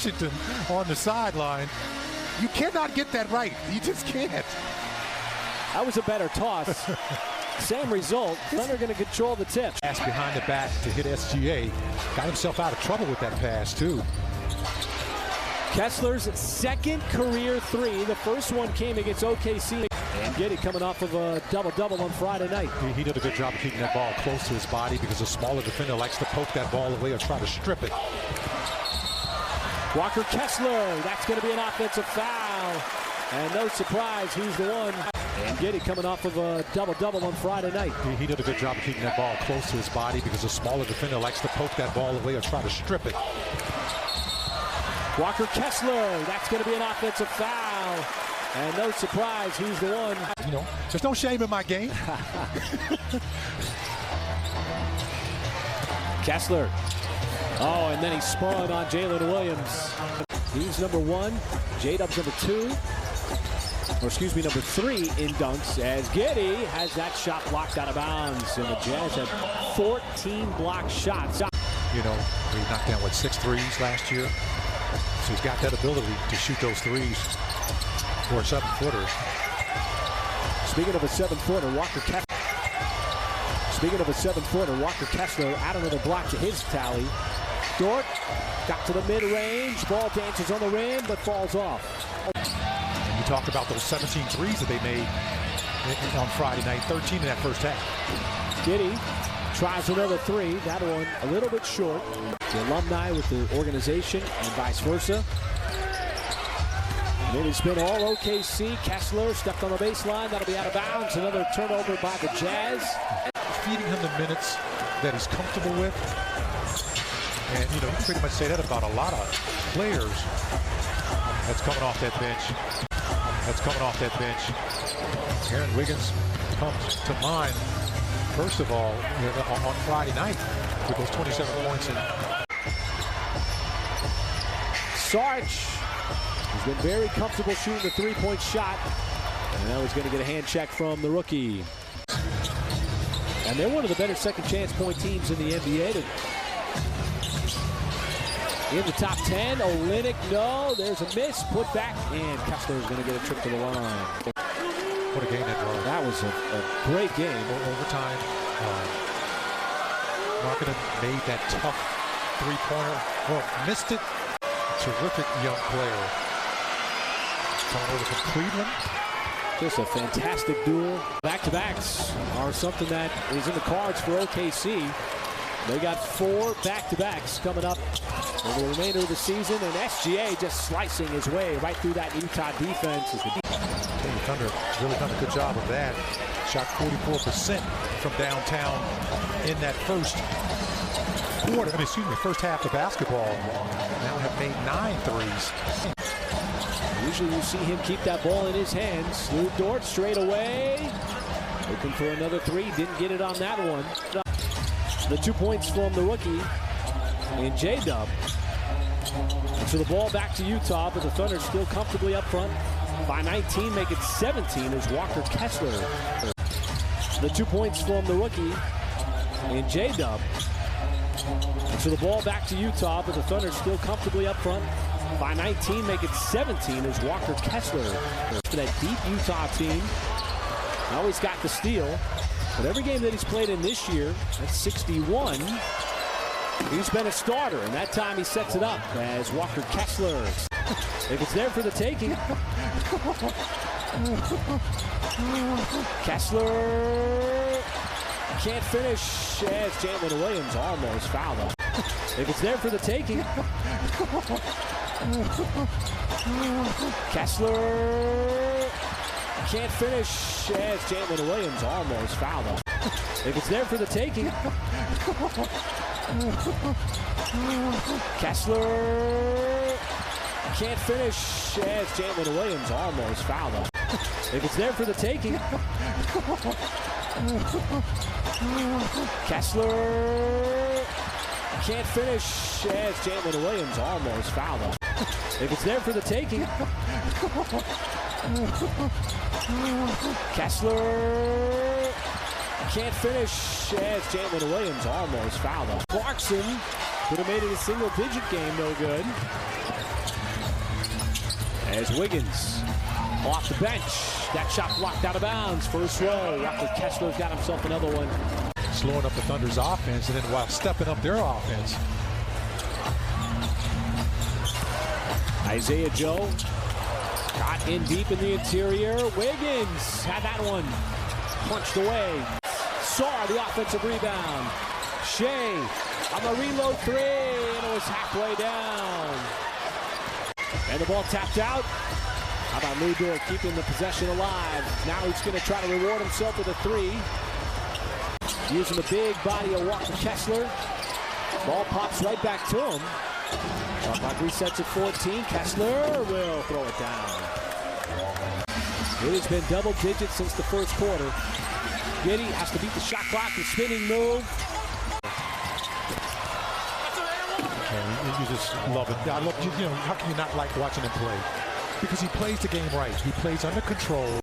Washington on the sideline. You cannot get that right. You just can't. That was a better toss. Same result. Thunder going to control the tip. Pass behind the back to hit SGA. Got himself out of trouble with that pass, too. Kessler's second career three. The first one came against OKC. And Giddey coming off of a double-double on Friday night. He did a good job of keeping that ball close to his body because a smaller defender likes to poke that ball away or try to strip it. Walker Kessler, that's going to be an offensive foul. And no surprise, he's the one. And Giddey coming off of a double-double on Friday night. He did a good job of keeping that ball close to his body because a smaller defender likes to poke that ball away or try to strip it. Walker Kessler, that's going to be an offensive foul. And no surprise, he's the one. You know, there's no shame in my game. Kessler. Oh, and then he spun on Jalen Williams. He's number one. J-Dub's number two. Or excuse me, number three in dunks as Giddey has that shot blocked out of bounds. And the Jazz have 14 blocked shots. You know, he knocked down, what, 6 threes last year? So he's got that ability to shoot those threes for a 7-footer. Speaking of a 7-footer, Walker Kessler add another block to his tally. Dort got to the mid-range. Ball dances on the rim, but falls off. You talk about those 17 threes that they made on Friday night, 13 in that first half. Giddey tries another three. That one a little bit short. The alumni with the organization and vice versa. Maybe spin all OKC. Kessler stepped on the baseline. That'll be out of bounds. Another turnover by the Jazz. Feeding him the minutes that he's comfortable with. And, you know, you pretty much say that about a lot of players that's coming off that bench. Aaron Wiggins comes to mind, first of all, on Friday night with those 27 points. Sarge has been very comfortable shooting the three-point shot. And now he's going to get a hand check from the rookie. And they're one of the better second-chance point teams in the NBA. In the top 10, Olynyk, no, there's a miss, put back, and Kessler is going to get a trip to the line. What a game that was. That was a great game. Overtime. Marketing made that tough three-pointer. Well, missed it. Terrific young player. Coming over from Cleveland. Just a fantastic duel. Back-to-backs are something that is in the cards for OKC. They got 4 back-to-backs coming up over the remainder of the season, and SGA just slicing his way right through that Utah defense. Thunder really done a good job of that. Shot 44% from downtown in that first half of basketball. Now have made 9 threes. Usually you see him keep that ball in his hands. Lou Dort straight away. Looking for another three. Didn't get it on that one. The 2 points from the rookie in J-Dub. So the ball back to Utah, but the Thunder still comfortably up front by 19, make it 17 as Walker Kessler. The 2 points from the rookie in J-Dub. So the ball back to Utah, but the Thunder still comfortably up front by 19, make it 17 as Walker Kessler. For that deep Utah team, always got the steal. But every game that he's played in this year, that's 61, he's been a starter, and that time he sets it up as Walker Kessler. If it's there for the taking. Kessler can't finish as Jalen Williams almost fouled him. If it's there for the taking. Kessler can't finish as Jalen Williams almost fouled him. If it's there for the taking. Kessler can't finish as Jalen Williams almost fouled him. If it's there for the taking. Kessler can't finish as Jalen Williams almost fouled him. If it's there for the taking. Kessler can't finish as Jalen Williams almost fouled him. Clarkson could have made it a single-digit game, no good. As Wiggins off the bench. That shot blocked out of bounds. First row. Walker Kessler's got himself another one. Slowing up the Thunder's offense, and then while stepping up their offense. Isaiah Joe got in deep in the interior. Wiggins had that one punched away. Saw the offensive rebound. Shea on the reload three, and it was halfway down. And the ball tapped out. How about Lou Dort keeping the possession alive? Now he's going to try to reward himself with a three. Using the big body of Walker Kessler. Ball pops right back to him. Shot clock resets at 14. Kessler will throw it down. It has been double digits since the first quarter. Giddy has to beat the shot clock. The spinning move. You just love it. I love, how can you not like watching him play? Because he plays the game right. He plays under control.